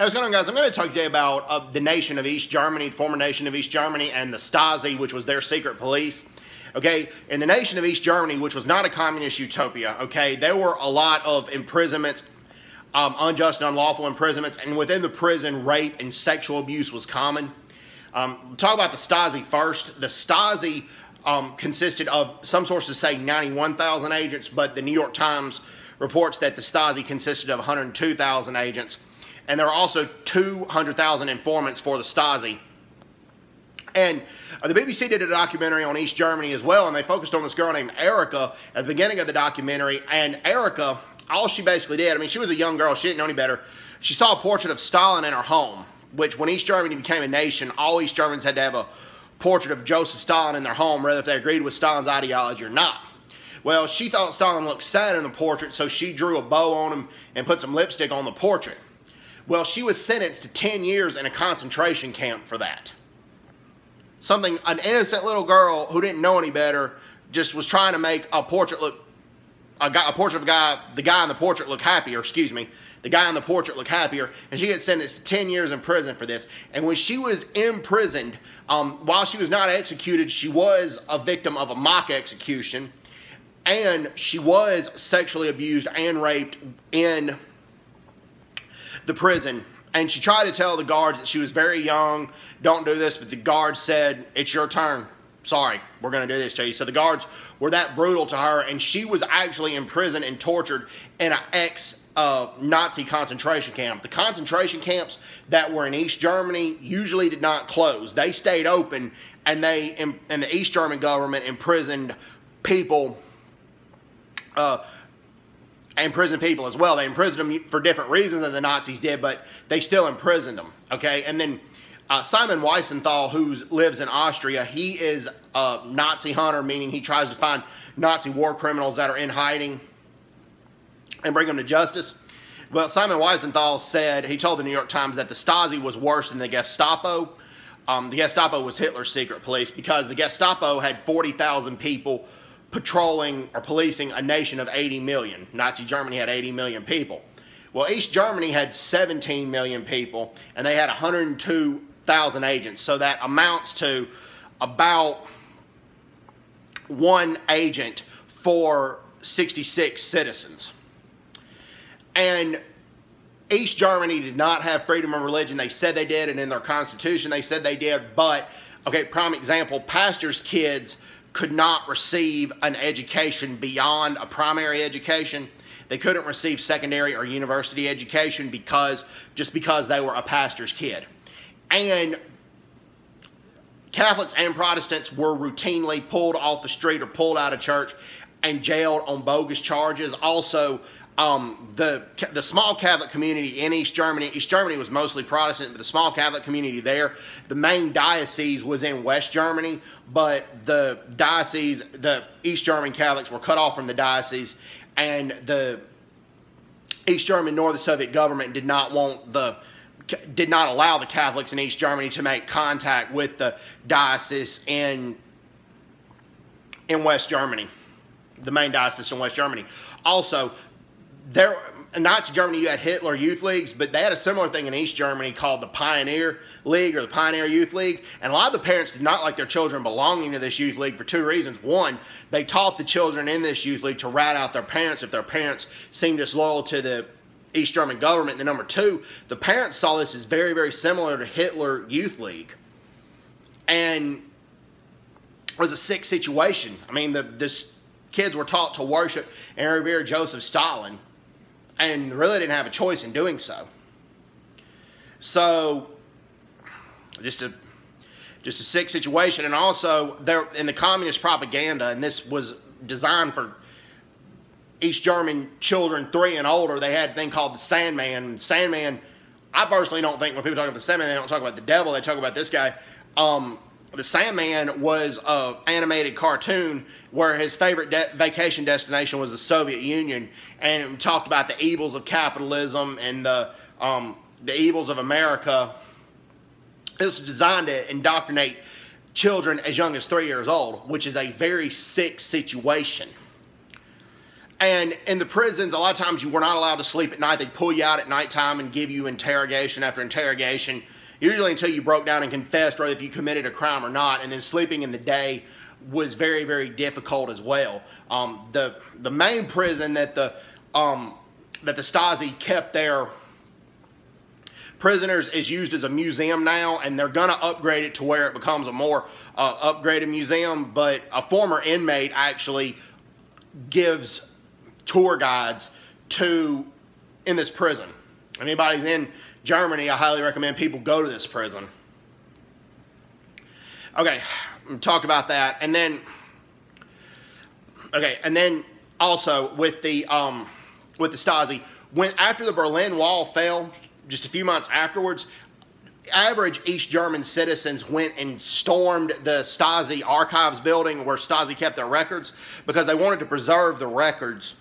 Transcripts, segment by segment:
what's going on, guys? I'm going to talk to you about the nation of East Germany, the former nation of East Germany, and the Stasi, which was their secret police. Okay, in the nation of East Germany, which was not a communist utopia, okay, there were a lot of imprisonments, unjust and unlawful imprisonments, and within the prison, rape and sexual abuse was common. Talk about the Stasi first. The Stasi consisted of, some sources say 91,000 agents, but the New York Times reports that the Stasi consisted of 102,000 agents. And there are also 200,000 informants for the Stasi. And the BBC did a documentary on East Germany as well, and they focused on this girl named Erica at the beginning of the documentary. And Erica, all she basically did, I mean, she was a young girl, she didn't know any better. She saw a portrait of Stalin in her home, which when East Germany became a nation, all East Germans had to have a portrait of Joseph Stalin in their home, whether if they agreed with Stalin's ideology or not. Well, she thought Stalin looked sad in the portrait, so she drew a bow on him and put some lipstick on the portrait. Well, she was sentenced to 10 years in a concentration camp for that. An innocent little girl who didn't know any better just was trying to make a portrait look, the guy in the portrait look happier, the guy in the portrait look happier, and she gets sentenced to 10 years in prison for this. And when she was imprisoned, while she was not executed, she was a victim of a mock execution, and she was sexually abused and raped in the prison. And she tried to tell the guards that she was very young, don't do this, but the guards said, it's your turn. Sorry, we're going to do this to you. So the guards were that brutal to her, and she was actually imprisoned and tortured in an ex-Nazi concentration camp. The concentration camps that were in East Germany usually did not close. They stayed open, and the East German government imprisoned people, as well. They imprisoned them for different reasons than the Nazis did, but they still imprisoned them, okay? And then Simon Wiesenthal, who lives in Austria, he is a Nazi hunter, meaning he tries to find Nazi war criminals that are in hiding and bring them to justice. Well, Simon Wiesenthal said, he told the New York Times that the Stasi was worse than the Gestapo. The Gestapo was Hitler's secret police because the Gestapo had 40,000 people patrolling or policing a nation of 80 million. Nazi Germany had 80 million people. Well, East Germany had 17 million people, and they had 102,000 agents. So that amounts to about one agent for 66 citizens. And East Germany did not have freedom of religion. They said they did, and in their constitution they said they did. But, okay, prime example, pastors' kids could not receive an education beyond a primary education. They couldn't receive secondary or university education just because they were a pastor's kid. And Catholics and Protestants were routinely pulled off the street or pulled out of church and jailed on bogus charges. Also, the small Catholic community in East Germany was mostly Protestant, but the small Catholic community there, the main diocese was in West Germany, but the East German Catholics were cut off from the diocese, and the East German nor the Soviet government did not allow the Catholics in East Germany to make contact with the diocese in West Germany, the main diocese in West Germany. Also, in Nazi Germany, you had Hitler Youth Leagues, but they had a similar thing in East Germany called the Pioneer League or the Pioneer Youth League. And a lot of the parents did not like their children belonging to this youth league for two reasons. One, they taught the children in this youth league to rat out their parents if their parents seemed disloyal to the East German government. And then number two, the parents saw this as very, very similar to Hitler Youth League. And it was a sick situation. I mean, this kids were taught to worship and revere Joseph Stalin, and really didn't have a choice in doing so. So, just a sick situation. And also, in the communist propaganda, and this was designed for East German children 3 and older, they had a thing called the Sandman. Sandman, I personally don't think when people talk about the Sandman, they don't talk about the devil, they talk about this guy. The Sandman was an animated cartoon where his favorite vacation destination was the Soviet Union, and it talked about the evils of capitalism and the evils of America. It was designed to indoctrinate children as young as 3 years old, which is a very sick situation. And in the prisons, a lot of times you were not allowed to sleep at night. They'd pull you out at nighttime and give you interrogation after interrogation, usually until you broke down and confessed, or if you committed a crime or not. And then sleeping in the day was very, very difficult as well. The main prison that the Stasi kept their prisoners is used as a museum now, and they're going to upgrade it to where it becomes a more upgraded museum. But a former inmate actually gives tour guides in this prison. Anybody's in Germany, I highly recommend people go to this prison. Okay, talk about that, and then also with the Stasi, after the Berlin Wall fell, just a few months afterwards, average East German citizens went and stormed the Stasi archives building where Stasi kept their records, because they wanted to preserve the records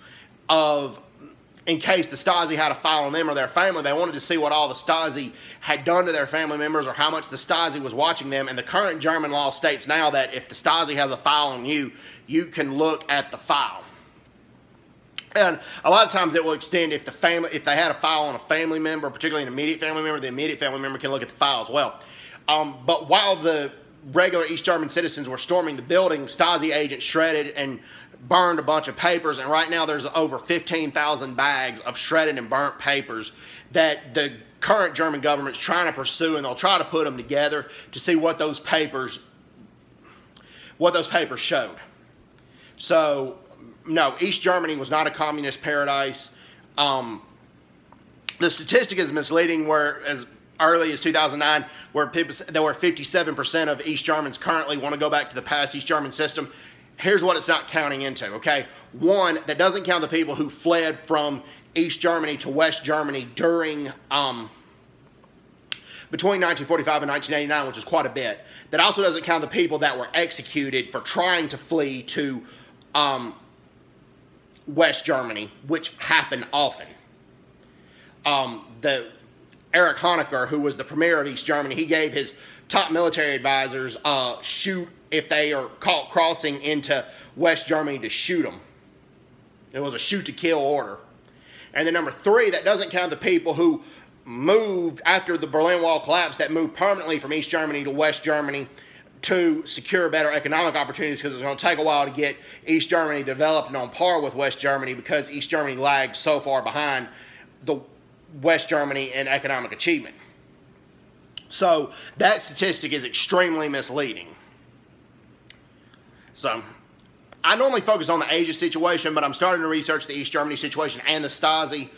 in case the Stasi had a file on them or their family. They wanted to see what all the Stasi had done to their family members, or how much the Stasi was watching them. And the current German law states now that if the Stasi has a file on you, you can look at the file. And a lot of times it will extend if they had a file on a family member, particularly an immediate family member, the immediate family member can look at the file as well. But while the regular East German citizens were storming the building, Stasi agents shredded and burned a bunch of papers, and right now there's over 15,000 bags of shredded and burnt papers that the current German government's trying to pursue, and they'll try to put them together to see what those papers showed. So, no, East Germany was not a communist paradise. The statistic is misleading, where as early as 2009, where 57% of East Germans currently want to go back to the past East German system. Here's what it's not counting into, okay? One, that doesn't count the people who fled from East Germany to West Germany during, between 1945 and 1989, which is quite a bit. That also doesn't count the people that were executed for trying to flee to West Germany, which happened often. Erich Honecker, who was the premier of East Germany, he gave his top military advisors shoot if they are caught crossing into West Germany, to shoot them. It was a shoot to kill order. And then number three, that doesn't count the people who moved after the Berlin Wall collapsed, that moved permanently from East Germany to West Germany to secure better economic opportunities, because it's going to take a while to get East Germany developed and on par with West Germany, because East Germany lagged so far behind the West Germany in economic achievement. So that statistic is extremely misleading. So I normally focus on the Asia situation, but I'm starting to research the East Germany situation and the Stasi,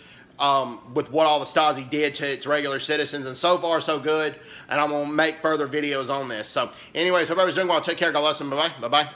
with what all the Stasi did to its regular citizens, and so far so good, and I'm going to make further videos on this. So anyways, hope everybody's doing well. Take care. God bless them. Bye-bye. Bye-bye.